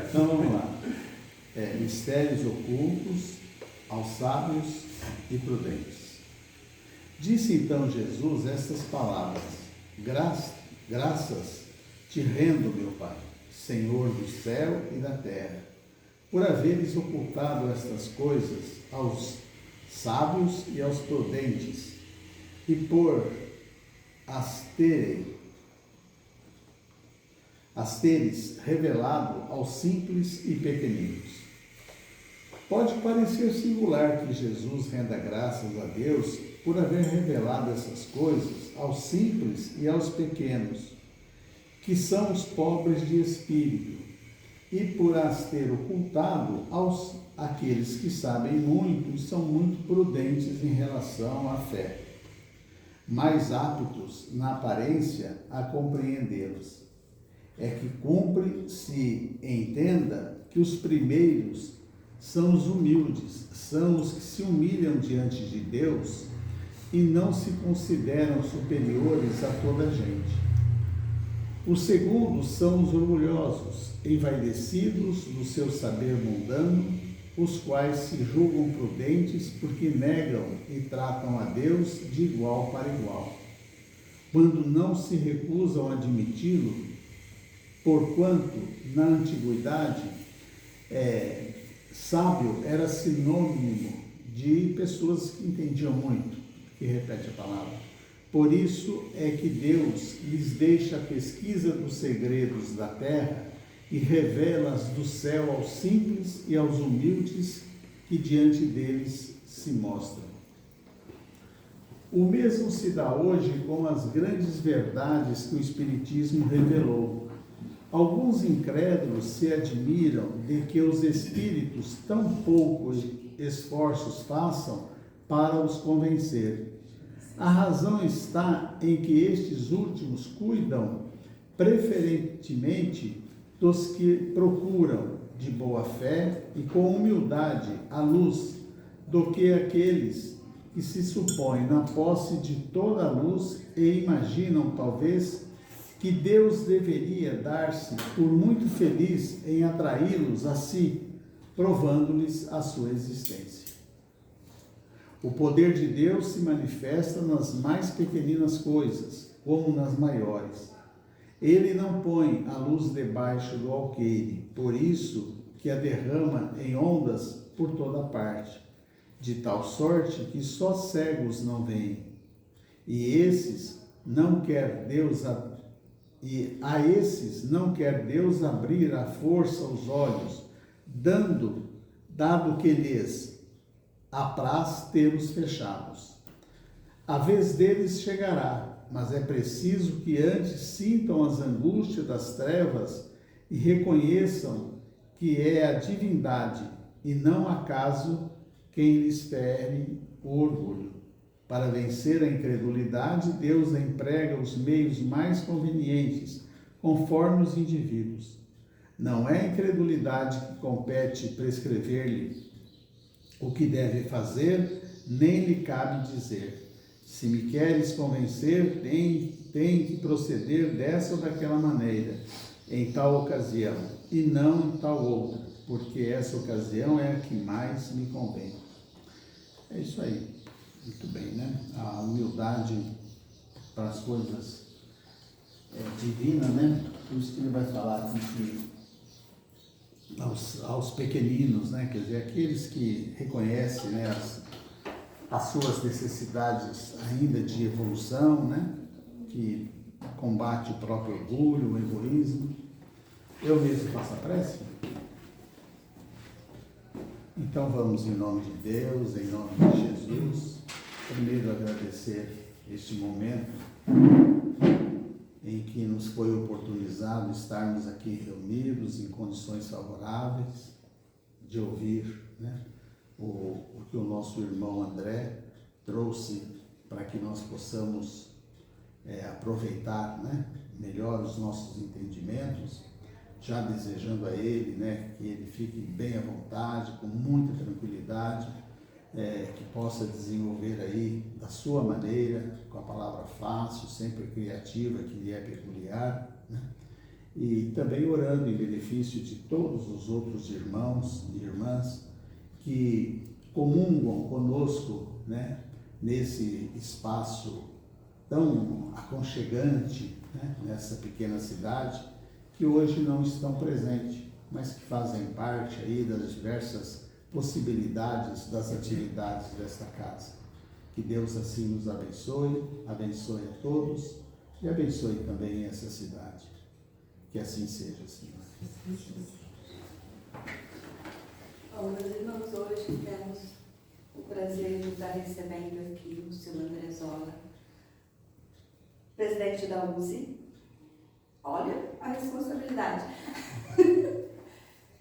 Então vamos lá. Mistérios ocultos aos sábios e prudentes. Disse então Jesus estas palavras: Graças te rendo, meu Pai, Senhor do céu e da terra, por haveres ocultado estas coisas aos sábios e aos prudentes, e por as teres revelado aos simples e pequeninos. Pode parecer singular que Jesus renda graças a Deus por haver revelado essas coisas aos simples e aos pequenos, que são os pobres de espírito, e por as ter ocultado aos aqueles que sabem muito e são muito prudentes em relação à fé, mais aptos na aparência a compreendê-los. É que cumpre se entenda que os primeiros são os humildes, são os que se humilham diante de Deus e não se consideram superiores a toda a gente. Os segundos são os orgulhosos, envaidecidos do seu saber mundano, os quais se julgam prudentes porque negam e tratam a Deus de igual para igual, quando não se recusam a admiti-lo, porquanto na antiguidade sábio era sinônimo de pessoas que entendiam muito, que repete a palavra. Por isso é que Deus lhes deixa a pesquisa dos segredos da terra e revela-as do céu aos simples e aos humildes que diante deles se mostram. O mesmo se dá hoje com as grandes verdades que o Espiritismo revelou. Alguns incrédulos se admiram de que os espíritos tão poucos esforços façam para os convencer. A razão está em que estes últimos cuidam preferentemente dos que procuram de boa fé e com humildade a luz, do que aqueles que se supõem na posse de toda a luz e imaginam, talvez, que Deus deveria dar-se por muito feliz em atraí-los a si, provando-lhes a sua existência. O poder de Deus se manifesta nas mais pequeninas coisas, como nas maiores. Ele não põe a luz debaixo do alqueire, por isso que a derrama em ondas por toda parte, de tal sorte que só cegos não veem. E a esses não quer Deus abrir à força os olhos, dado que lhes apraz tê-los fechados. A vez deles chegará, mas é preciso que antes sintam as angústias das trevas e reconheçam que é a divindade e não acaso quem lhes fere o orgulho. Para vencer a incredulidade, Deus emprega os meios mais convenientes, conforme os indivíduos. Não é a incredulidade que compete prescrever-lhe o que deve fazer, nem lhe cabe dizer: se me queres convencer, tem que proceder dessa ou daquela maneira, em tal ocasião, e não em tal outra, porque essa ocasião é a que mais me convém. É isso aí. Muito bem, né? A humildade para as coisas divinas, né? Por isso que ele vai falar aqui que aos pequeninos, né? Quer dizer, aqueles que reconhecem, né, as suas necessidades ainda de evolução, né? Que combate o próprio orgulho, o egoísmo. Eu mesmo faço a prece. Então vamos, em nome de Deus, em nome de Jesus, primeiro agradecer este momento em que nos foi oportunizado estarmos aqui reunidos em condições favoráveis de ouvir, né, o que o nosso irmão André trouxe para que nós possamos aproveitar, né, melhor os nossos entendimentos, já desejando a ele, né, que ele fique bem à vontade, com muita tranquilidade, que possa desenvolver aí da sua maneira, com a palavra fácil, sempre criativa, que lhe é peculiar, né? E também orando em benefício de todos os outros irmãos e irmãs que comungam conosco, né, nesse espaço tão aconchegante, né, nessa pequena cidade, que hoje não estão presentes, mas que fazem parte aí das diversas possibilidades das atividades desta casa. Que Deus assim nos abençoe, abençoe a todos e abençoe também essa cidade. Que assim seja, Senhor. Bom, meus irmãos, hoje temos o prazer de estar recebendo aqui o seu André Zola, presidente da USE. Olha a responsabilidade.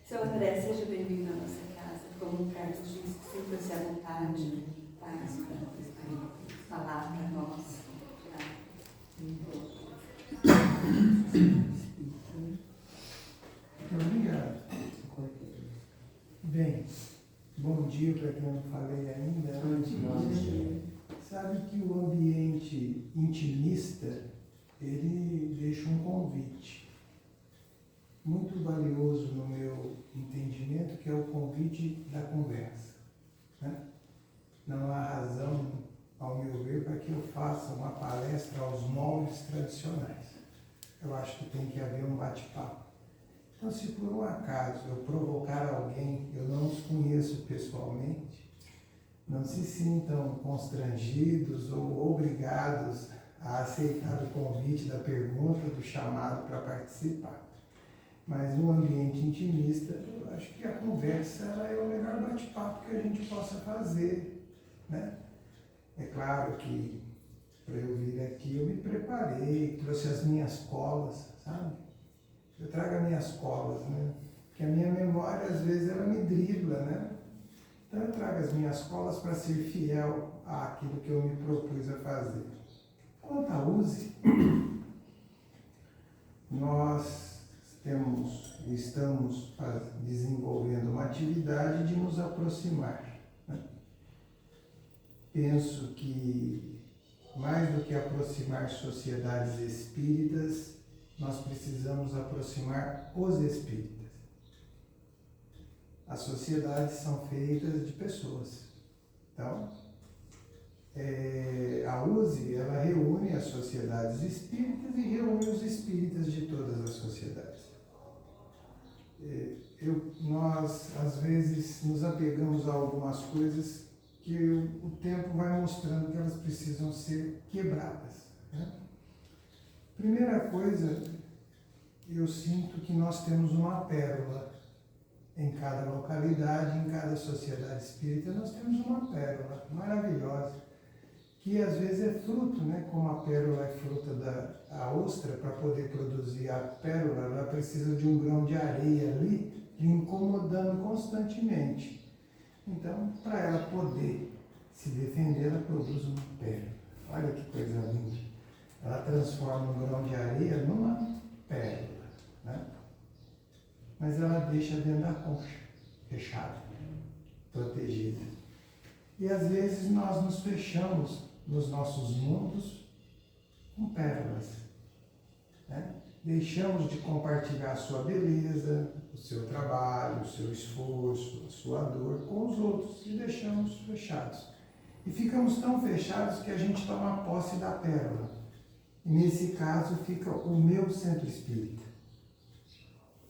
Seu André, seja bem-vindo à nossa casa. Como o Carlos disse, sinta-se à vontade para falar para nós. Muito obrigado. Bem, bom dia para quem não falei ainda. Bom dia. Sabe que o ambiente intimista, ele deixa um convite muito valioso no meu entendimento, que é o convite da conversa, né? Não há razão, ao meu ver, para que eu faça uma palestra aos moldes tradicionais. Eu acho que tem que haver um bate-papo. Então, se por um acaso eu provocar alguém, eu não os conheço pessoalmente, não se sintam constrangidos ou obrigados a aceitar o convite da pergunta, do chamado para participar. Mas no ambiente intimista, eu acho que a conversa ela é o melhor bate-papo que a gente possa fazer, né? É claro que para eu vir aqui eu me preparei, trouxe as minhas colas, sabe? Eu trago as minhas colas, né? Porque a minha memória às vezes ela me dribla, né? Então eu trago as minhas colas para ser fiel àquilo que eu me propus a fazer. Quanto à USE, nós estamos desenvolvendo uma atividade de nos aproximar, né? Penso que mais do que aproximar sociedades espíritas, nós precisamos aproximar os espíritas. As sociedades são feitas de pessoas. Então, a USE, ela reúne as sociedades espíritas e reúne os espíritas de todas as sociedades. Nós, às vezes, nos apegamos a algumas coisas que o tempo vai mostrando que elas precisam ser quebradas, né? Primeira coisa, eu sinto que nós temos uma pérola em cada localidade, em cada sociedade espírita, nós temos uma pérola maravilhosa, que às vezes é fruto, né? Como a pérola é fruta da ostra, para poder produzir a pérola, ela precisa de um grão de areia ali, lhe incomodando constantemente. Então, para ela poder se defender, ela produz uma pérola. Olha que coisa linda. Ela transforma um grão de areia numa pérola, né? Mas ela deixa dentro da concha, fechada, protegida. E às vezes nós nos fechamos nos nossos mundos com pérolas, né? Deixamos de compartilhar a sua beleza, o seu trabalho, o seu esforço, a sua dor com os outros e deixamos fechados. E ficamos tão fechados que a gente toma posse da pérola. E nesse caso fica o meu centro espírita,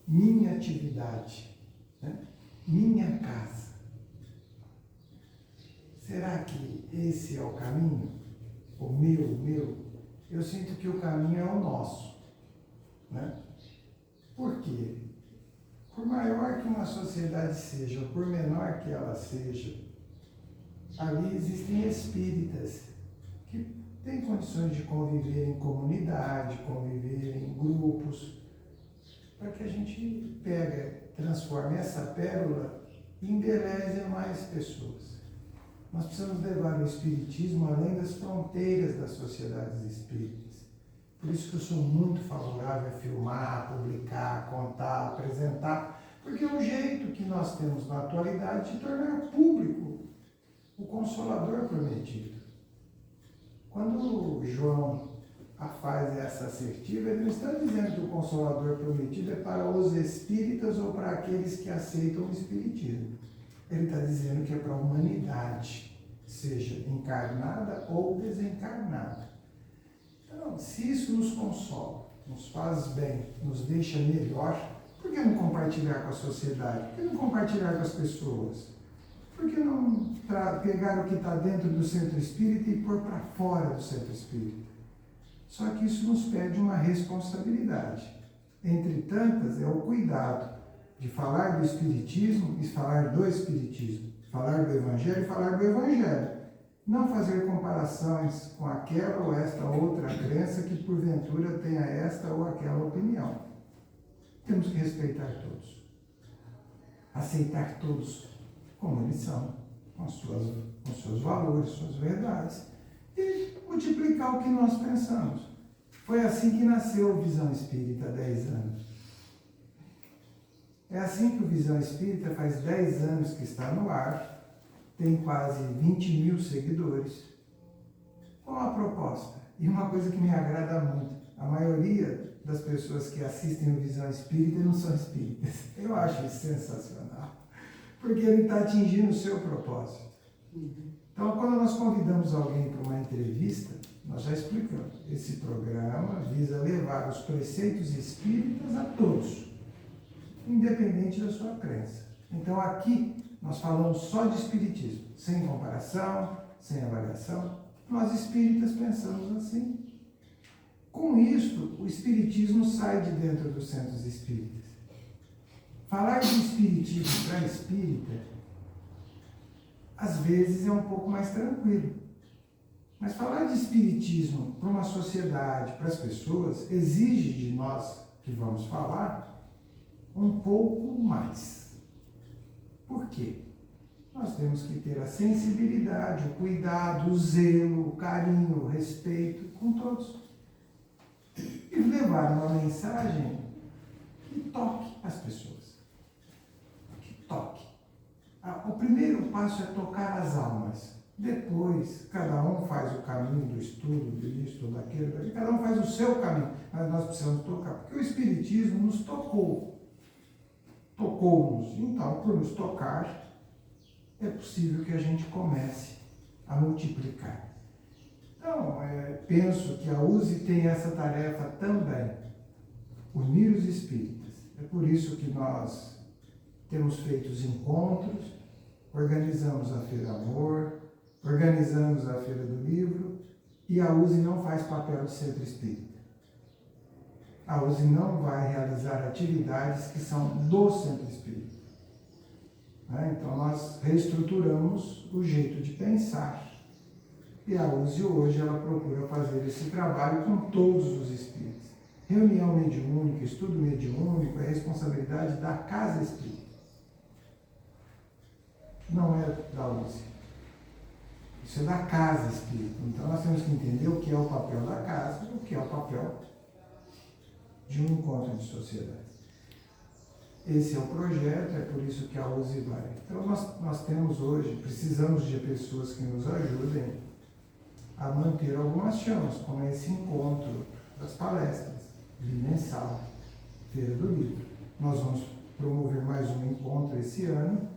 minha atividade, né? Minha casa. Será que esse é o caminho? O meu? Eu sinto que o caminho é o nosso, né? Por quê? Por maior que uma sociedade seja, ou por menor que ela seja, ali existem espíritas que têm condições de conviver em comunidade, conviver em grupos, para que a gente transforme essa pérola e embeleze mais pessoas. Nós precisamos levar o espiritismo além das fronteiras das sociedades espíritas. Por isso que eu sou muito favorável a filmar, publicar, contar, apresentar, porque é um jeito que nós temos na atualidade de tornar público o Consolador prometido. Quando João a fase essa assertiva, ele não está dizendo que o Consolador prometido é para os espíritas ou para aqueles que aceitam o espiritismo. Ele está dizendo que é para a humanidade, seja encarnada ou desencarnada. Então, se isso nos consola, nos faz bem, nos deixa melhor, por que não compartilhar com a sociedade? Por que não compartilhar com as pessoas? Por que não pegar o que está dentro do centro espírita e pôr para fora do centro espírita? Só que isso nos pede uma responsabilidade. Entre tantas, é o cuidado de falar do espiritismo e falar do espiritismo, falar do evangelho e falar do evangelho. Não fazer comparações com aquela ou esta outra crença que porventura tenha esta ou aquela opinião. Temos que respeitar todos. Aceitar todos como eles são, com seus valores, suas verdades. E multiplicar o que nós pensamos. Foi assim que nasceu o Visão Espírita há 10 anos. É assim que o Visão Espírita faz 10 anos que está no ar, tem quase 20 mil seguidores. Qual a proposta? E uma coisa que me agrada muito, a maioria das pessoas que assistem o Visão Espírita não são espíritas. Eu acho isso sensacional, porque ele está atingindo o seu propósito. Então, quando nós convidamos alguém para uma entrevista, nós já explicamos. Esse programa visa levar os preceitos espíritas a todos, independente da sua crença. Então, aqui, nós falamos só de espiritismo, sem comparação, sem avaliação. Nós espíritas pensamos assim. Com isto, o espiritismo sai de dentro dos centros espíritas. Falar de espiritismo para espírita, às vezes é um pouco mais tranquilo. Mas falar de espiritismo para uma sociedade, para as pessoas, exige de nós que vamos falar um pouco mais. Por quê? Nós temos que ter a sensibilidade, o cuidado, o zelo, o carinho, o respeito com todos. E levar uma mensagem que toque as pessoas. Que toque. O primeiro passo é tocar as almas. Depois, cada um faz o caminho do estudo, disso, daquilo, cada um faz o seu caminho. Mas nós precisamos tocar, porque o Espiritismo nos tocou. Tocou-nos. Então, por nos tocar, é possível que a gente comece a multiplicar. Então, penso que a USE tem essa tarefa também, unir os espíritas. É por isso que nós temos feito os encontros, organizamos a Feira Amor, organizamos a Feira do Livro, e a USE não faz papel de centro espírita. A USE não vai realizar atividades que são do centro espírita. Então, nós reestruturamos o jeito de pensar. E a USE hoje ela procura fazer esse trabalho com todos os espíritos. Reunião mediúnica, estudo mediúnico é responsabilidade da Casa Espírita. Não é da USE. Isso é da Casa Espírita. Então nós temos que entender o que é o papel da casa e o que é o papel de um encontro de sociedade. Esse é o projeto, é por isso que a USE vai. Então nós temos hoje, precisamos de pessoas que nos ajudem a manter algumas chamas, como esse encontro das palestras, bimensal, Feira do Livro. Nós vamos promover mais um encontro esse ano.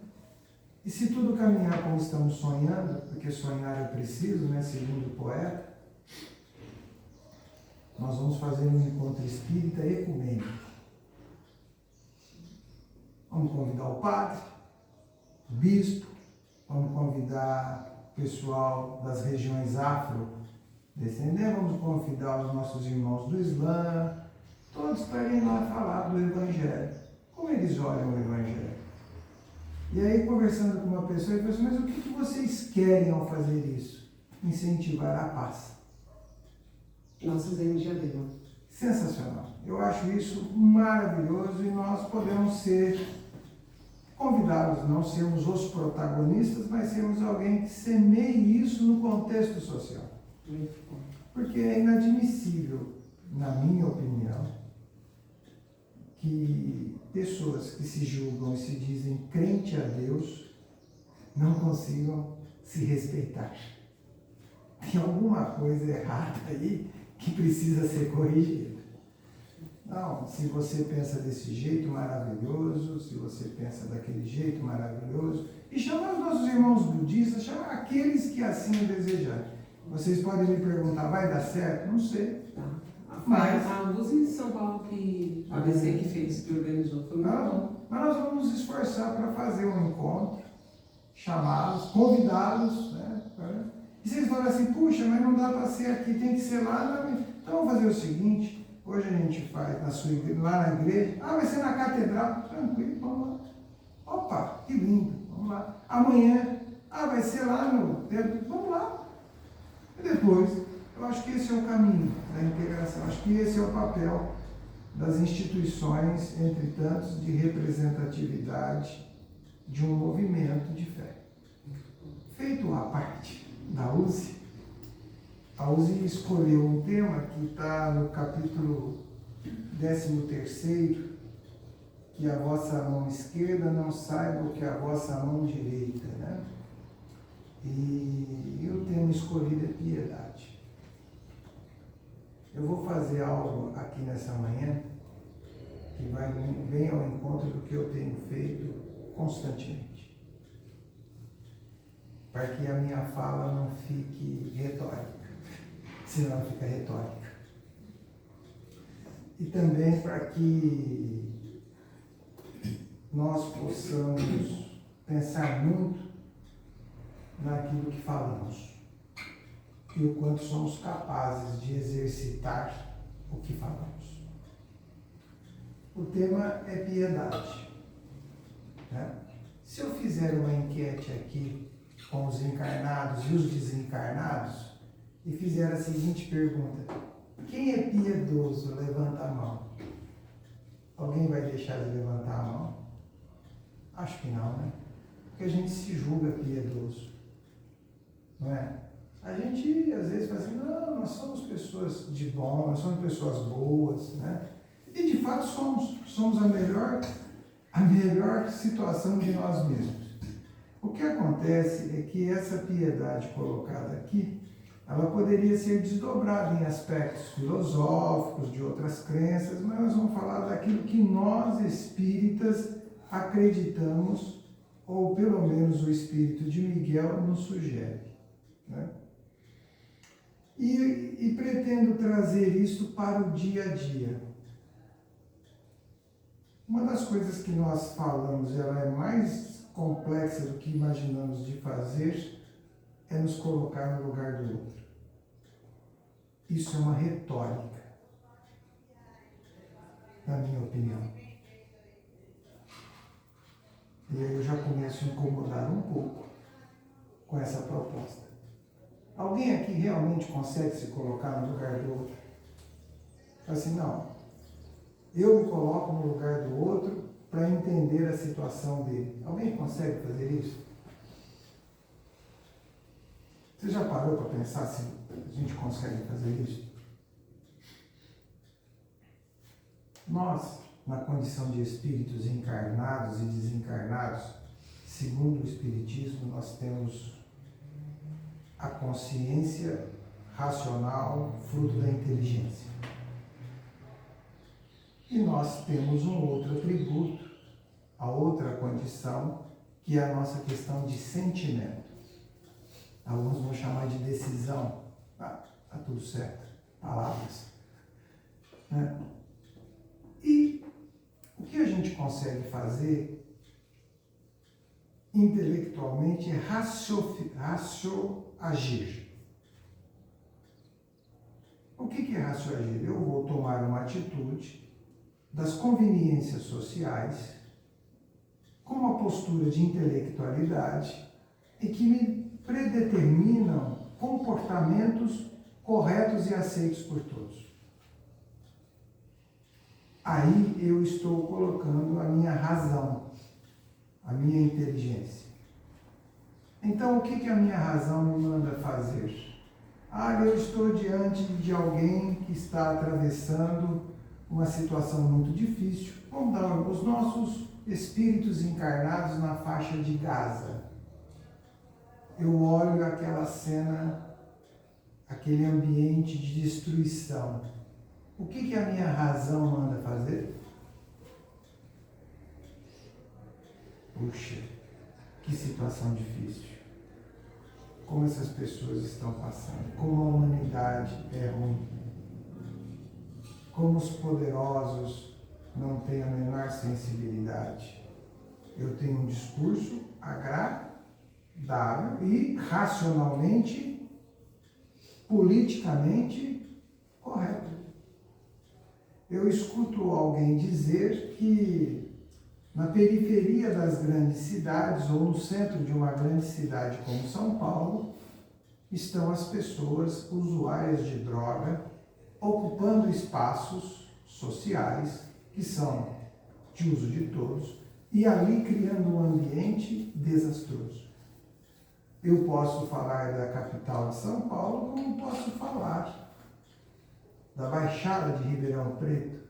E se tudo caminhar como estamos sonhando, porque sonhar é preciso, segundo o poeta, nós vamos fazer um encontro espírita ecumênico. Vamos convidar o padre, o bispo, vamos convidar o pessoal das regiões afro-descendentes, vamos convidar os nossos irmãos do Islã, todos para irem lá falar do Evangelho. Como eles olham o Evangelho? E aí, conversando com uma pessoa, ele falou assim, mas o que vocês querem ao fazer isso? Incentivar a paz. Nós fizemos dia dele. Sensacional. Eu acho isso maravilhoso e nós podemos ser convidados, não sermos os protagonistas, mas sermos alguém que semeie isso no contexto social. Muito bom. Porque é inadmissível, na minha opinião, que pessoas que se julgam e se dizem crente a Deus não consigam se respeitar. Tem alguma coisa errada aí que precisa ser corrigido. Não, se você pensa desse jeito maravilhoso, se você pensa daquele jeito maravilhoso, e chama os nossos irmãos budistas, chama aqueles que assim o desejarem. Vocês podem me perguntar, vai dar certo? Não sei. Tá. Mas- A luz em São Paulo que a ABC que fez, que organizou, foi muito bom. Mas nós vamos nos esforçar para fazer um encontro, chamá-los, convidá-los, né? E vocês falam assim, puxa, mas não dá para ser aqui, tem que ser lá na... Então vamos fazer o seguinte, hoje a gente faz na sua igreja, lá na igreja, vai ser na catedral, tranquilo, vamos lá. Opa, que lindo, vamos lá. Amanhã, vai ser lá no templo, vamos lá. E depois, eu acho que esse é o caminho da integração, acho que esse é o papel das instituições, entre tantos, de representatividade de um movimento de fé. Feito a parte da USE, a USE escolheu um tema que está no capítulo 13º, que a vossa mão esquerda não saiba o que a vossa mão direita, né? E o tema escolhido é piedade. Eu vou fazer algo aqui nessa manhã que vai bem ao encontro do que eu tenho feito constantemente, para que a minha fala não fique retórica, senão fica retórica. E também para que nós possamos pensar muito naquilo que falamos e o quanto somos capazes de exercitar o que falamos. O tema é piedade, né? Se eu fizer uma enquete aqui com os encarnados e os desencarnados e fizer a seguinte pergunta: quem é piedoso? Levanta a mão. Alguém vai deixar de levantar a mão? Acho que não, né? Porque a gente se julga piedoso, não é? A gente às vezes fala assim, não, nós somos pessoas de bom, nós somos pessoas boas, né? E de fato somos a melhor situação de nós mesmos. O que acontece é que essa piedade colocada aqui, ela poderia ser desdobrada em aspectos filosóficos, de outras crenças, mas nós vamos falar daquilo que nós espíritas acreditamos, ou pelo menos o espírito de Miguel nos sugere, né? E pretendo trazer isto para o dia a dia. Uma das coisas que nós falamos, ela é mais complexa do que imaginamos de fazer, é nos colocar no lugar do outro. Isso é uma retórica, na minha opinião. E aí eu já começo a incomodar um pouco com essa proposta. Alguém aqui realmente consegue se colocar no lugar do outro? Fala assim, não, eu me coloco no lugar do outro para entender a situação dele. Alguém consegue fazer isso? Você já parou para pensar se a gente consegue fazer isso? Nós, na condição de espíritos encarnados e desencarnados, segundo o Espiritismo, nós temos a consciência racional, fruto da inteligência. E nós temos um outro atributo, a outra condição, que é a nossa questão de sentimento. Alguns vão chamar de decisão. Tá tudo certo. Palavras. Né? E o que a gente consegue fazer intelectualmente é agir. O que é agir? Eu vou tomar uma atitude das conveniências sociais com uma postura de intelectualidade e que me predeterminam comportamentos corretos e aceitos por todos. Aí eu estou colocando a minha razão, a minha inteligência. Então, o que a minha razão me manda fazer? Eu estou diante de alguém que está atravessando uma situação muito difícil. Vamos dar os nossos espíritos encarnados na faixa de Gaza. Eu olho aquela cena aquele ambiente de destruição, o que a minha razão manda fazer? Puxa, que situação difícil. Como essas pessoas estão passando, como a humanidade é ruim, como os poderosos não têm a menor sensibilidade. Eu tenho um discurso agradável e racionalmente, politicamente correto. Eu escuto alguém dizer que na periferia das grandes cidades ou no centro de uma grande cidade como São Paulo estão as pessoas usuárias de droga ocupando espaços sociais que são de uso de todos e ali criando um ambiente desastroso. Eu posso falar da capital de São Paulo, como posso falar da Baixada de Ribeirão Preto.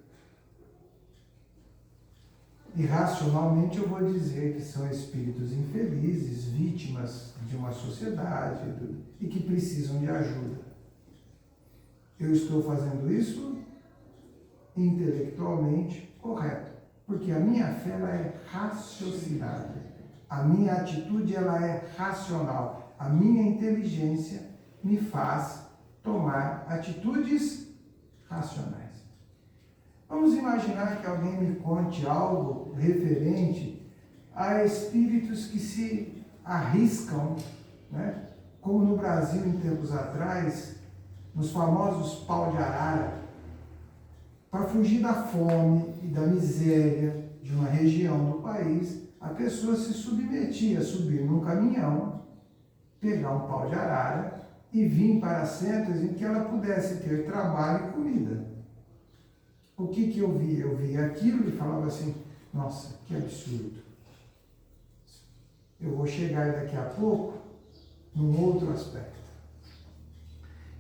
E racionalmente eu vou dizer que são espíritos infelizes, vítimas de uma sociedade e que precisam de ajuda. Eu estou fazendo isso intelectualmente correto, porque a minha fé ela é raciocinada, a minha atitude ela é racional, a minha inteligência me faz tomar atitudes racionais. Vamos imaginar que alguém me conte algo referente a espíritos que se arriscam, né? Como no Brasil em tempos atrás, nos famosos pau de arara, para fugir da fome e da miséria de uma região do país, a pessoa se submetia a subir num caminhão, pegar um pau de arara e vir para centros em que ela pudesse ter trabalho e comida. O que eu via? Eu via aquilo e falava assim, nossa, que absurdo. Eu vou chegar daqui a pouco num outro aspecto.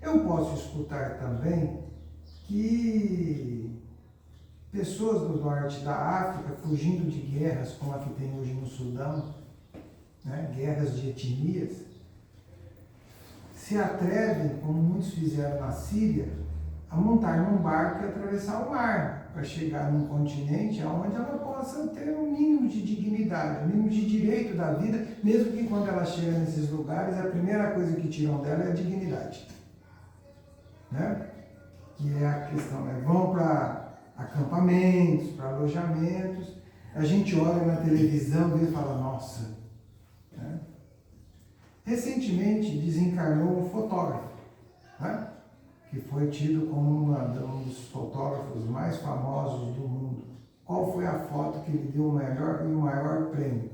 Eu posso escutar também que pessoas do norte da África, fugindo de guerras como a que tem hoje no Sudão, né, guerras de etnias, se atrevem, como muitos fizeram na Síria, a montar num barco e atravessar o mar, para chegar num continente onde ela possa ter um mínimo de dignidade, um mínimo de direito da vida, mesmo que quando ela chega nesses lugares, a primeira coisa que tiram dela é a dignidade. Né? Que é a questão, né? Vão para acampamentos, para alojamentos, a gente olha na televisão e fala, nossa. Né? Recentemente desencarnou um fotógrafo, né? Que foi tido como um dos fotógrafos mais famosos do mundo. Qual foi a foto que ele deu o maior prêmio?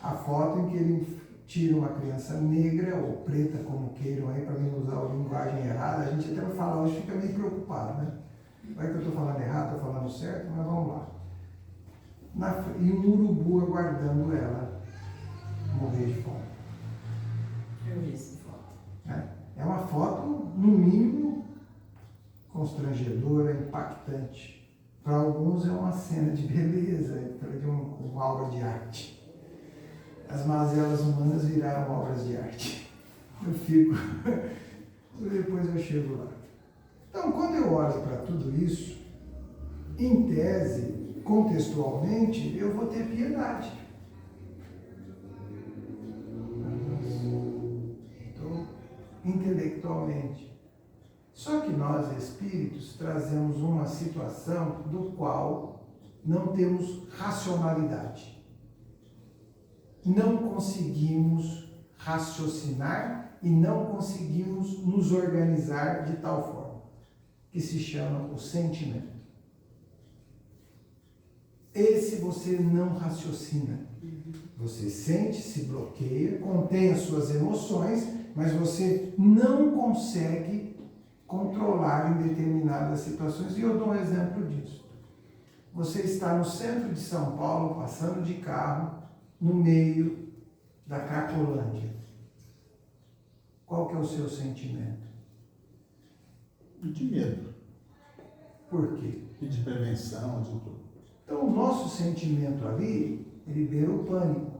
A foto em que ele tira uma criança negra ou preta, como queiram aí, para mim usar a linguagem errada. A gente até fala hoje, fica meio preocupado, né? Vai que eu estou falando errado, estou falando certo, mas vamos lá. E um urubu aguardando ela morrer de fome. Eu vi essa foto. É uma foto, no mínimo, constrangedora, impactante. Para alguns é uma cena de beleza, de uma obra de arte. As mazelas humanas viraram obras de arte. Eu fico... Depois eu chego lá. Então, quando eu olho para tudo isso, em tese, contextualmente, eu vou ter piedade. Então, intelectualmente. Só que nós, espíritos, trazemos uma situação do qual não temos racionalidade. Não conseguimos raciocinar e não conseguimos nos organizar de tal forma, que se chama o sentimento. Esse você não raciocina. Você sente, se bloqueia, contém as suas emoções, mas você não consegue controlar em determinadas situações. E eu dou um exemplo disso. Você está no centro de São Paulo, passando de carro, no meio da Cracolândia. Qual que é o seu sentimento? De medo. Por quê? E de prevenção, de tudo. Então, o nosso sentimento ali, ele beira o pânico.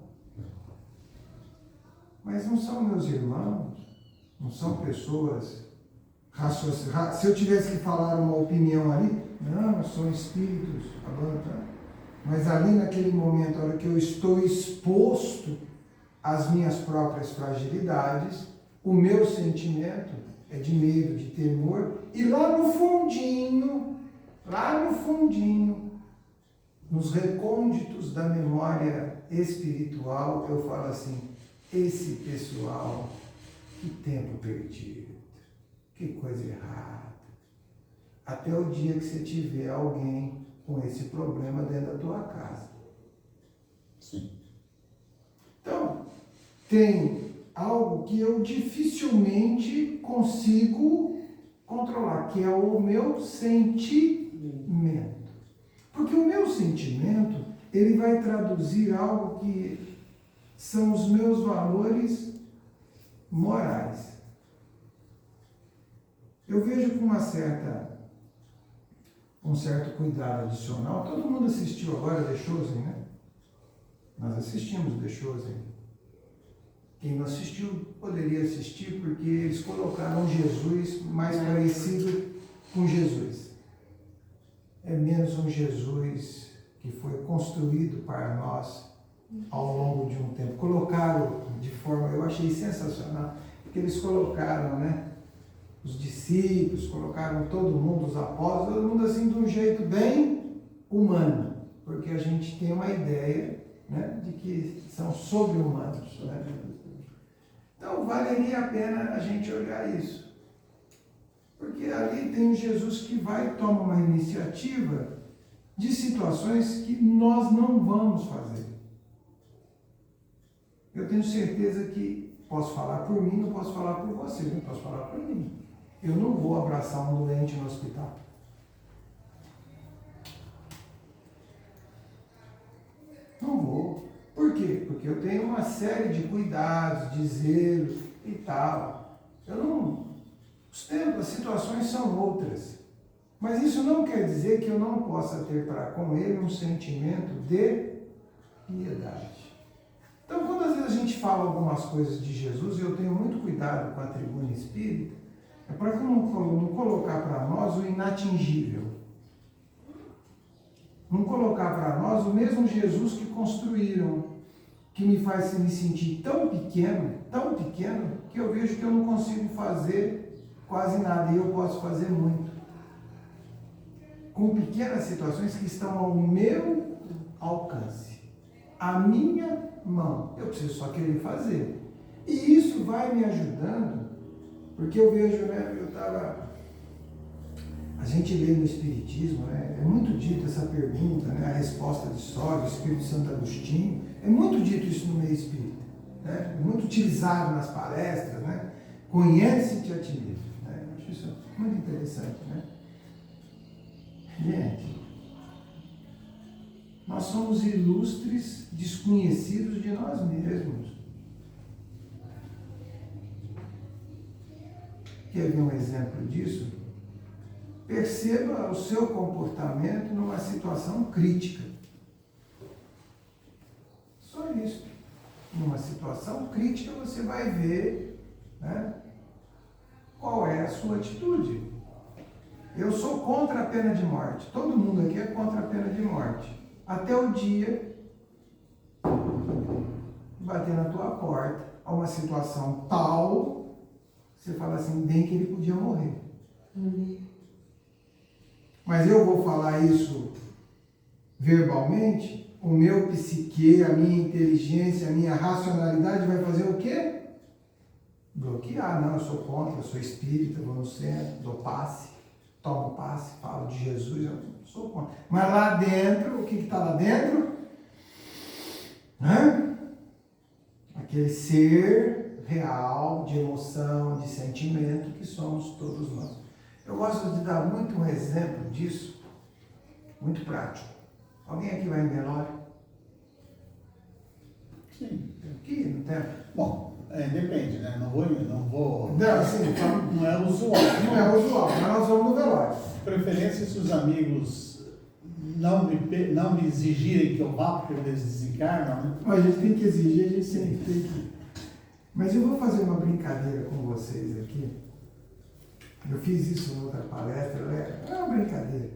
Mas não são meus irmãos, não são pessoas Se eu tivesse que falar uma opinião ali, não, são espíritos, mas ali naquele momento, a hora que eu estou exposto às minhas próprias fragilidades, o meu sentimento é de medo, de temor, e lá no fundinho, nos recônditos da memória espiritual, eu falo assim, esse pessoal, que tempo perdido, que coisa errada. Até o dia que você tiver alguém com esse problema dentro da tua casa. Sim. Então, tem algo que eu dificilmente consigo controlar, que é o meu sentimento. Porque o meu sentimento, ele vai traduzir algo que são os meus valores morais. Eu vejo com um certo cuidado adicional. Todo mundo assistiu agora The Chosen, né? Nós assistimos The Chosen. Quem não assistiu poderia assistir, porque eles colocaram Jesus mais parecido com Jesus. É menos um Jesus que foi construído para nós ao longo de um tempo. Colocaram de forma, eu achei sensacional, porque eles colocaram, né, os discípulos, colocaram todo mundo, os apóstolos, todo mundo assim de um jeito bem humano, porque a gente tem uma ideia, né, de que são sobre-humanos, né? Então valeria a pena a gente olhar isso. Porque ali tem um Jesus que vai e toma uma iniciativa de situações que nós não vamos fazer. Eu tenho certeza que posso falar por mim, não posso falar por você, não posso falar por mim. Eu não vou abraçar um doente no hospital. Não vou. Por quê? Porque eu tenho uma série de cuidados, de zelo e tal. Os tempos, as situações são outras. Mas isso não quer dizer que eu não possa ter para com ele um sentimento de piedade. Então, quando às vezes a gente fala algumas coisas de Jesus, e eu tenho muito cuidado com a tribuna espírita, é para não colocar para nós o inatingível. Não colocar para nós o mesmo Jesus que construíram, que me faz me sentir tão pequeno, que eu vejo que eu não consigo fazer quase nada, e eu posso fazer muito. Com pequenas situações que estão ao meu alcance, à minha mão. Eu preciso só querer fazer. E isso vai me ajudando, porque eu vejo, né, a gente lê no Espiritismo, né, é muito dito essa pergunta, né, a resposta de Sócrates, do Espírito Santo Agostinho, é muito dito isso no meio espírita, né, é muito utilizado nas palestras, né, conhece-te a ti mesmo, né, eu acho isso muito interessante, né. Gente, nós somos ilustres desconhecidos de nós mesmos. Quer ver um exemplo disso? Perceba o seu comportamento numa situação crítica. Só isso. Numa situação crítica você vai ver, né, qual é a sua atitude. Eu sou contra a pena de morte. Todo mundo aqui é contra a pena de morte. Até o dia bater na tua porta, a uma situação tal, você fala assim, bem que ele podia morrer. Mas eu vou falar isso verbalmente, o meu psique, a minha inteligência, a minha racionalidade vai fazer o quê? Bloquear. Não, eu sou contra, eu sou espírita, vou no centro, dou passe, tomo passe, falo de Jesus, eu sou contra. Mas lá dentro, o que está lá dentro? Aquele ser real, de emoção, de sentimento, que somos todos nós. Eu gosto de dar muito um exemplo disso, muito prático. Alguém aqui vai em velório? Sim. Aqui, não tem? Bom, depende, né? Não vou. Não, assim, Não é usual. não é usual, mas nós vamos no velório. Preferência se os amigos não me exigirem que eu vá, porque eles desencarnam, né? Mas a gente tem que exigir, a gente sempre tem que. Mas eu vou fazer uma brincadeira com vocês aqui. Eu fiz isso em outra palestra, é uma brincadeira.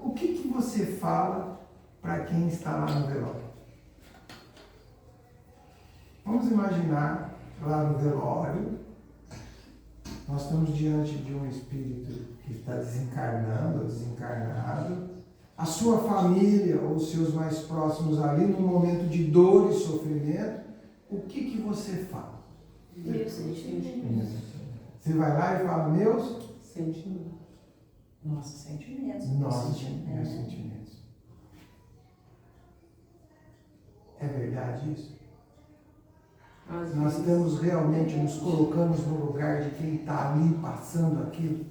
O que você fala para quem está lá no velório? Vamos imaginar lá no velório, nós estamos diante de um espírito que está desencarnando ou desencarnado, a sua família ou os seus mais próximos ali, num momento de dor e sofrimento, o que você fala? Meus sentimentos. Você vai lá e fala, meus Sentimentos. Nossos sentimentos. meus sentimentos. É verdade isso? Às Nós vezes. estamos realmente nos colocamos no lugar de quem está ali passando aquilo?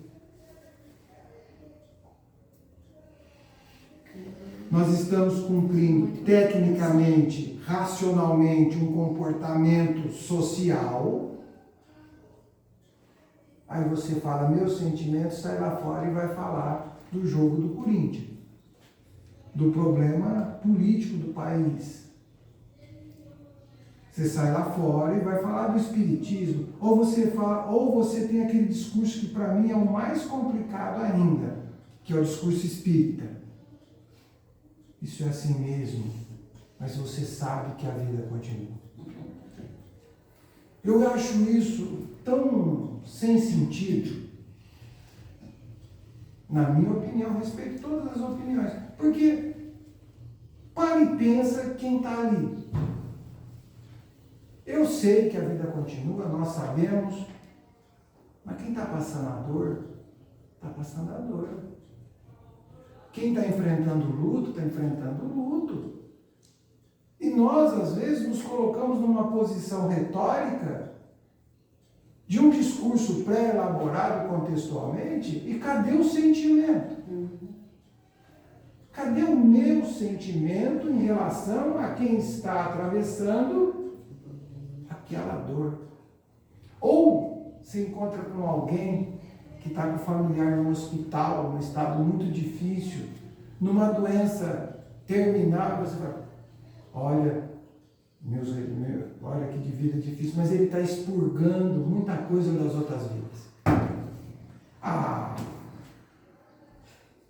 Nós estamos cumprindo tecnicamente, racionalmente, um comportamento social. Aí você fala, meus sentimentos, sai lá fora e vai falar do jogo do Corinthians, do problema político do país. Você sai lá fora e vai falar do espiritismo, ou você tem aquele discurso que para mim é o mais complicado ainda, que é o discurso espírita. Isso é assim mesmo, mas você sabe que a vida continua. Eu acho isso tão sem sentido, na minha opinião, respeito todas as opiniões, porque para e pensa quem está ali. Eu sei que a vida continua, nós sabemos, mas quem está passando a dor, está passando a dor. Quem está enfrentando o luto, está enfrentando o luto. E nós, às vezes, nos colocamos numa posição retórica de um discurso pré-elaborado contextualmente, e cadê o sentimento? Cadê o meu sentimento em relação a quem está atravessando aquela dor? Ou se encontra com alguém que está com o familiar no hospital, num estado muito difícil, numa doença terminal, você fala, olha, olha que de vida difícil, mas ele está expurgando muita coisa das outras vidas. Ah,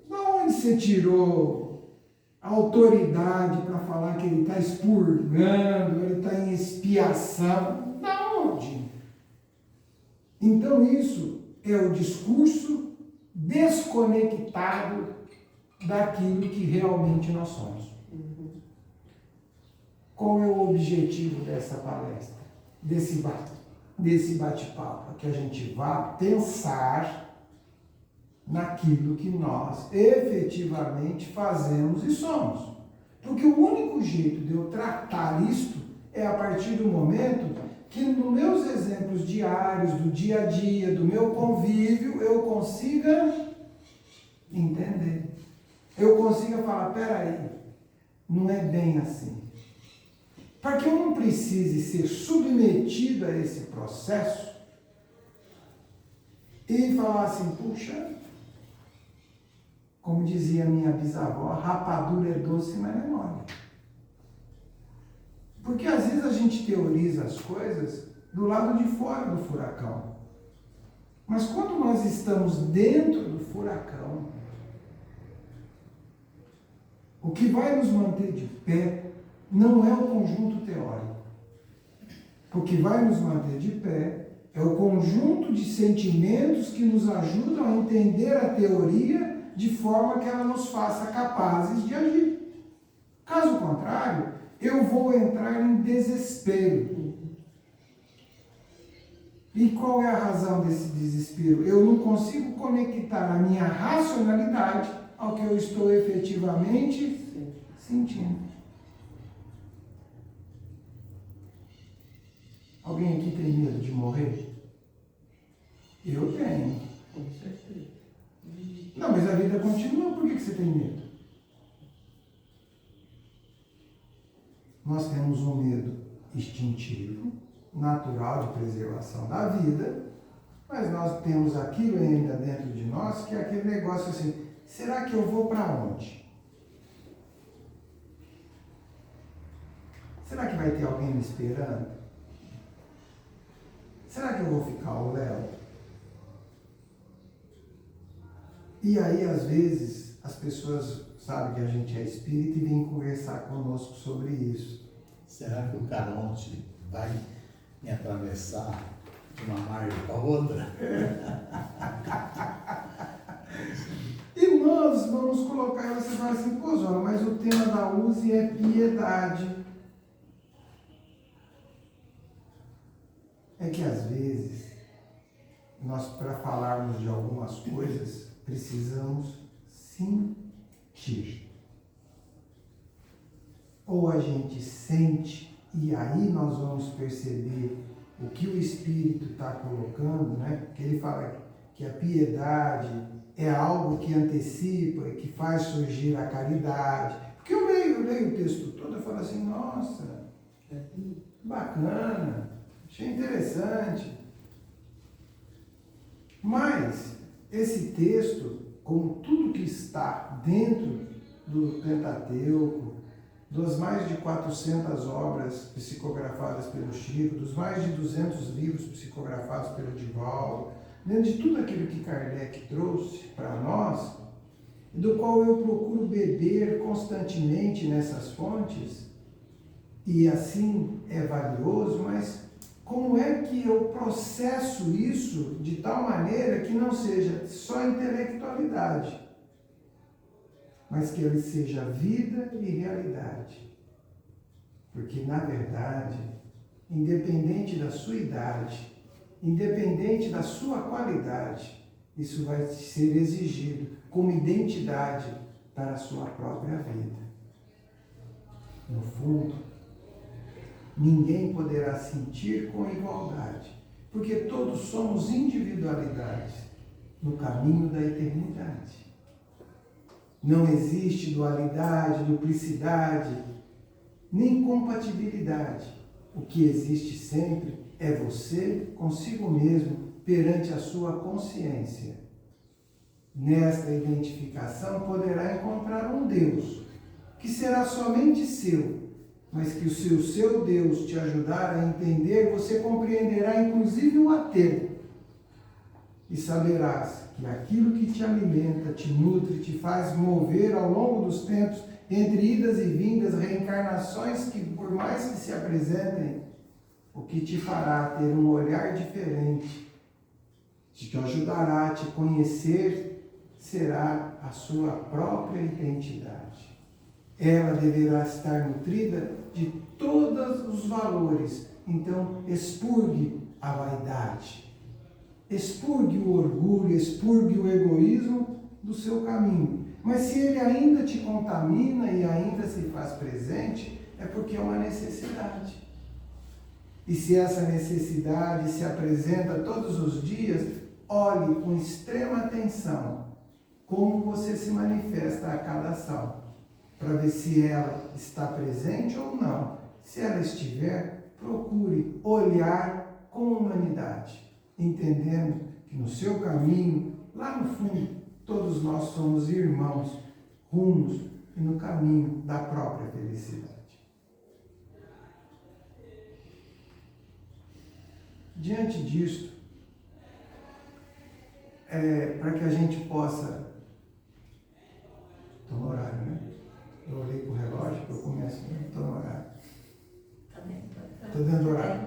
de onde você tirou a autoridade para falar que ele está expurgando, ele está em expiação? Da onde? Então isso é o discurso desconectado daquilo que realmente nós somos. Qual é o objetivo dessa palestra, desse bate-papo? Que a gente vá pensar naquilo que nós efetivamente fazemos e somos. Porque o único jeito de eu tratar isto é a partir do momento que nos meus exemplos diários, do dia a dia, do meu convívio, eu consiga entender. Eu consiga falar, peraí, não é bem assim. Para que eu não precise ser submetido a esse processo e falar assim, puxa, como dizia minha bisavó, rapadura é doce, mas não é mole. Porque às vezes a gente teoriza as coisas do lado de fora do furacão. Mas quando nós estamos dentro do furacão, o que vai nos manter de pé não é o conjunto teórico. O que vai nos manter de pé é o conjunto de sentimentos que nos ajudam a entender a teoria de forma que ela nos faça capazes de agir. Caso contrário, eu vou entrar em desespero. E qual é a razão desse desespero? Eu não consigo conectar a minha racionalidade ao que eu estou efetivamente sentindo. Alguém aqui tem medo de morrer? Eu tenho. Com certeza. Não, mas a vida continua, por que você tem medo? Nós temos um medo instintivo, natural de preservação da vida, mas nós temos aquilo ainda dentro de nós que é aquele negócio assim, será que eu vou para onde? Será que vai ter alguém me esperando? Será que eu vou ficar ao léu? E aí, às vezes, as pessoas sabem que a gente é espírita e vêm conversar conosco sobre isso. Será que o Caronte vai me atravessar de uma margem para outra? E nós vamos colocar, e você fala assim, pô, Zona, mas o tema da USE é piedade. É que às vezes, nós para falarmos de algumas coisas, precisamos sentir. Ou a gente sente, e aí nós vamos perceber o que o Espírito está colocando, né? Que ele fala que a piedade é algo que antecipa e que faz surgir a caridade. Porque eu leio o texto todo e falo assim, nossa, bacana, achei interessante. Mas esse texto, como tudo que está dentro do Pentateuco, das mais de 400 obras psicografadas pelo Chico, dos mais de 200 livros psicografados pelo Divaldo, dentro de tudo aquilo que Kardec trouxe para nós, do qual eu procuro beber constantemente nessas fontes, e assim é valioso, mas como é que eu processo isso de tal maneira que não seja só intelectualidade, mas que ele seja vida e realidade? Porque, na verdade, independente da sua idade, independente da sua qualidade, isso vai ser exigido como identidade para a sua própria vida. No fundo, ninguém poderá sentir com igualdade, porque todos somos individualidades no caminho da eternidade. Não existe dualidade, duplicidade, nem compatibilidade. O que existe sempre é você consigo mesmo perante a sua consciência. Nesta identificação poderá encontrar um Deus, que será somente seu, mas que se o seu Deus te ajudar a entender, você compreenderá inclusive o ateu. E saberás que aquilo que te alimenta, te nutre, te faz mover ao longo dos tempos, entre idas e vindas, reencarnações que por mais que se apresentem, o que te fará ter um olhar diferente, te ajudará a te conhecer, será a sua própria identidade. Ela deverá estar nutrida de todos os valores. Então, expurgue a vaidade, expurgue o orgulho, expurgue o egoísmo do seu caminho. Mas se ele ainda te contamina e ainda se faz presente, é porque é uma necessidade. E se essa necessidade se apresenta todos os dias, olhe com extrema atenção como você se manifesta a cada ação, para ver se ela está presente ou não. Se ela estiver, procure olhar com humanidade, entendendo que no seu caminho, lá no fundo, todos nós somos irmãos, rumos e no caminho da própria felicidade. Diante disto, para que a gente possa... Estou no horário, né? Eu olhei para o relógio, eu começo, estou no horário. Estou dentro do horário.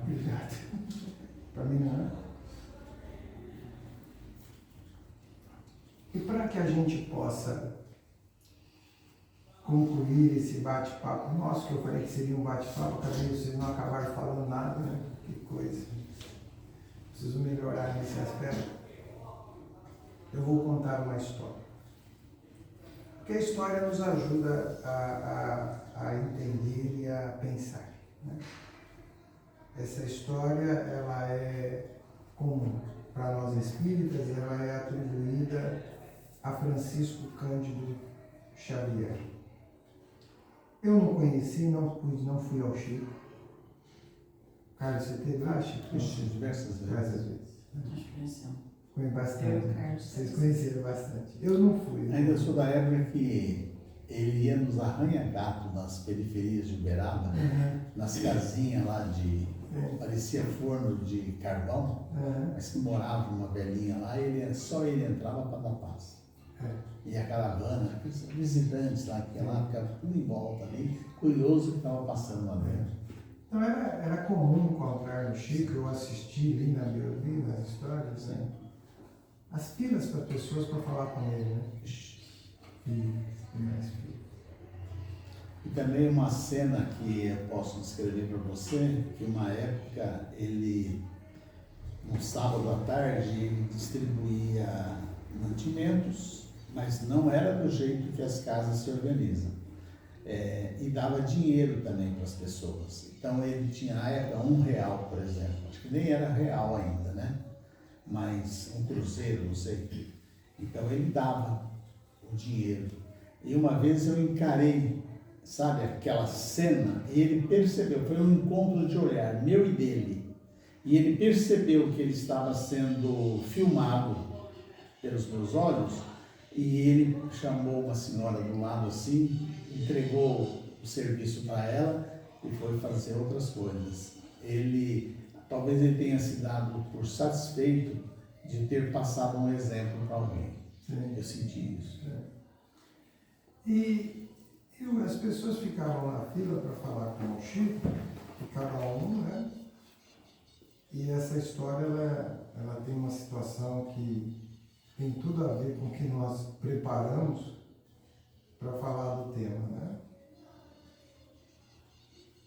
Obrigado. Para mim não é? E para que a gente possa concluir esse bate-papo nosso, que eu falei que seria um bate-papo, também vocês não acabaram falando nada, né? Que coisa. Preciso melhorar nesse aspecto. Eu vou contar uma história. Porque a história nos ajuda a entender e a pensar, né? Essa história, ela é comum para nós espíritas, e ela é atribuída a Francisco Cândido Xavier. Eu não conheci, não fui ao Chico. Carlos, você esteve lá, Chico? Diversas vezes. Acho que venceu. Conheci bastante. Eu, Carlos. Vocês conheceram bastante. Eu não fui. Ainda sou da época que ele ia nos arranha-gatos nas periferias de Uberaba, nas casinhas lá de parecia forno de carvão, mas que morava uma velhinha lá, e só ele entrava para dar paz. E a caravana, aqueles visitantes lá, que lá ficava tudo em volta ali, curioso o que estava passando lá dentro. Então era comum encontrar no Chico, eu assisti ali nas histórias, né? As filas para pessoas para falar com ele, né? E mais filhos. E também uma cena que eu posso descrever para você, que uma época ele, no sábado à tarde, ele distribuía mantimentos, mas não era do jeito que as casas se organizam. E dava dinheiro também para as pessoas. Então ele tinha na época R$1, por exemplo, acho que nem era real ainda, né? Mas um cruzeiro, não sei. Então ele dava o dinheiro. E uma vez eu encarei, sabe, aquela cena, e ele percebeu, foi um encontro de olhar, meu e dele. E ele percebeu que ele estava sendo filmado pelos meus olhos, e ele chamou uma senhora do lado assim, entregou o serviço para ela e foi fazer outras coisas. Talvez ele tenha se dado por satisfeito de ter passado um exemplo para alguém. Sim. Eu senti isso. E as pessoas ficavam na fila para falar com o Chico, cada um, né? E essa história, ela tem uma situação que tem tudo a ver com o que nós preparamos para falar do tema, né?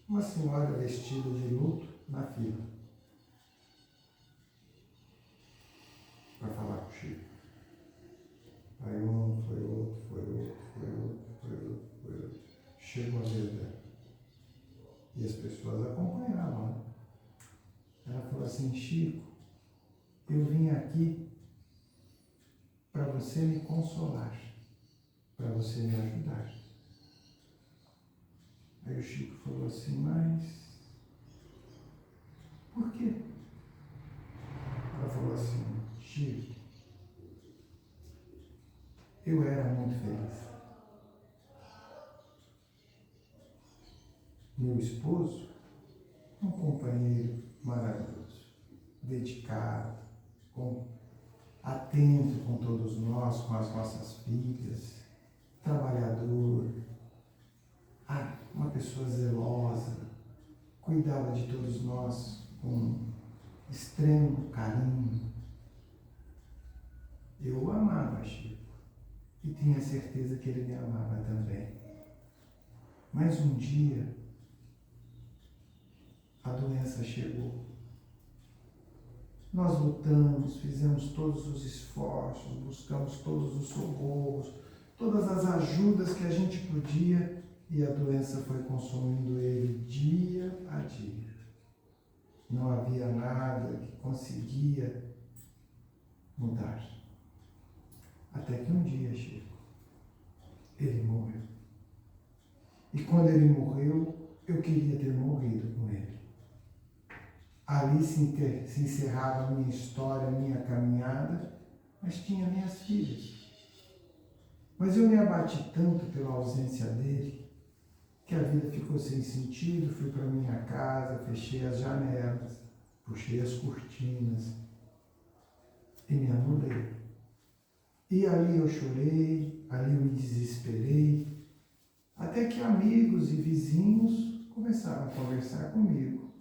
Uma senhora vestida de luto na fila para falar com o Chico. Aí um, foi outro, foi outro, foi outro, foi outro, foi outro. Chegou a vez dela. E as pessoas acompanhavam, né? Ela falou assim: Chico, eu vim aqui para você me consolar, para você me ajudar. Aí o Chico falou assim: mas por quê? Ela falou assim: Chico, eu era muito feliz. Meu esposo, um companheiro maravilhoso, dedicado, atento com todos nós, com as nossas filhas, trabalhador, uma pessoa zelosa, cuidava de todos nós com extremo carinho. Eu o amava, Chico, e tinha certeza que ele me amava também. Mas um dia, a doença chegou. Nós lutamos, fizemos todos os esforços, buscamos todos os socorros, todas as ajudas que a gente podia, e a doença foi consumindo ele dia a dia. Não havia nada que conseguia mudar. Até que um dia, Chico, ele morreu. E quando ele morreu, eu queria ter morrido com ele. Ali se encerrava a minha história, a minha caminhada, mas tinha minhas filhas. Mas eu me abati tanto pela ausência dele, que a vida ficou sem sentido. Fui para minha casa, fechei as janelas, puxei as cortinas e me anulei. E ali eu chorei, ali eu me desesperei, até que amigos e vizinhos começaram a conversar comigo,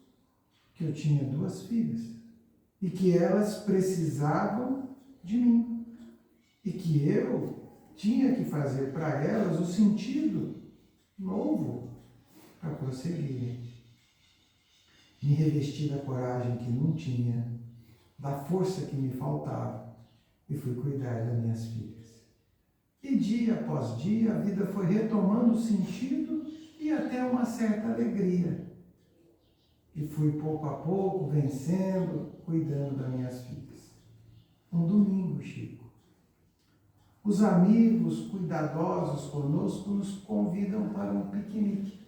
que eu tinha 2 filhas e que elas precisavam de mim e que eu tinha que fazer para elas o sentido novo para prosseguirem. Me revesti da coragem que não tinha, da força que me faltava, e fui cuidar das minhas filhas. E dia após dia a vida foi retomando sentido e até uma certa alegria. E fui pouco a pouco vencendo, cuidando das minhas filhas. Um domingo, Chico, os amigos cuidadosos conosco nos convidam para um piquenique.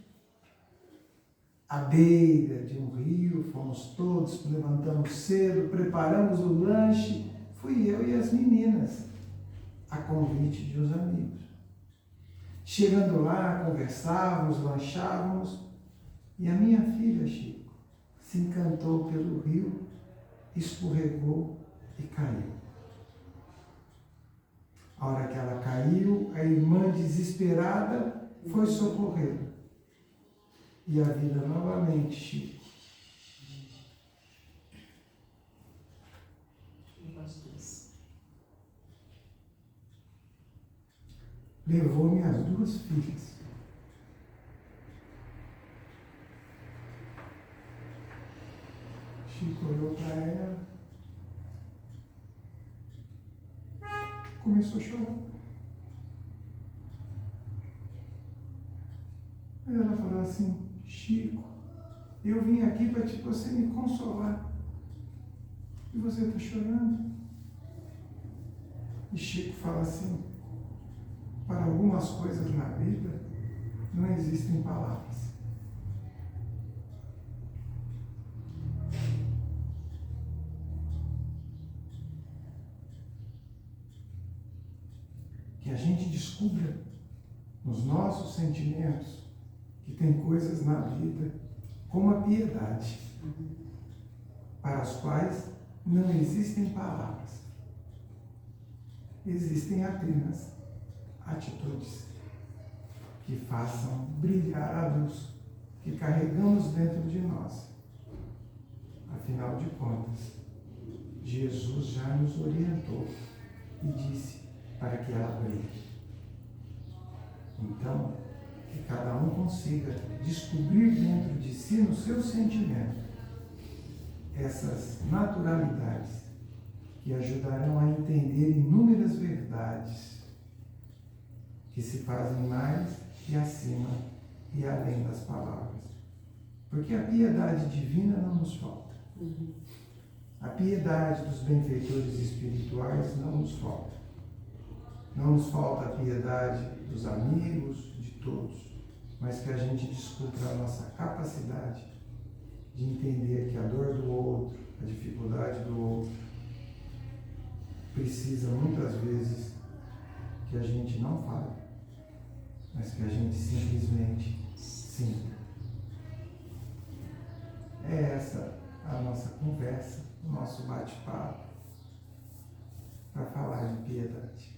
À beira de um rio, fomos todos, levantamos cedo, preparamos o lanche, fui eu e as meninas, a convite de uns amigos. Chegando lá, conversávamos, lanchávamos, e a minha filha, Chico, se encantou pelo rio, escorregou e caiu. A hora que ela caiu, a irmã desesperada foi socorrê-la. E a vida novamente, Chico. Levou minhas 2 filhas. Chico olhou para ela, começou a chorar. Aí ela falou assim: Chico, eu vim aqui para você me consolar. E você está chorando? E Chico fala assim: para algumas coisas na vida não existem palavras. Que a gente descubra nos nossos sentimentos que tem coisas na vida, como a piedade, para as quais não existem palavras. Existem apenas atitudes que façam brilhar a luz que carregamos dentro de nós. Afinal de contas, Jesus já nos orientou e disse para que ela brilhe. Então, que cada um consiga descobrir dentro de si, no seu sentimento, essas naturalidades que ajudarão a entender inúmeras verdades que se fazem mais e acima e além das palavras. Porque a piedade divina não nos falta. A piedade dos benfeitores espirituais não nos falta. Não nos falta a piedade dos amigos, de todos, mas que a gente descubra a nossa capacidade de entender que a dor do outro, a dificuldade do outro, precisa muitas vezes que a gente não fale, mas que a gente simplesmente sinta. É essa a nossa conversa, o nosso bate-papo, para falar de piedade.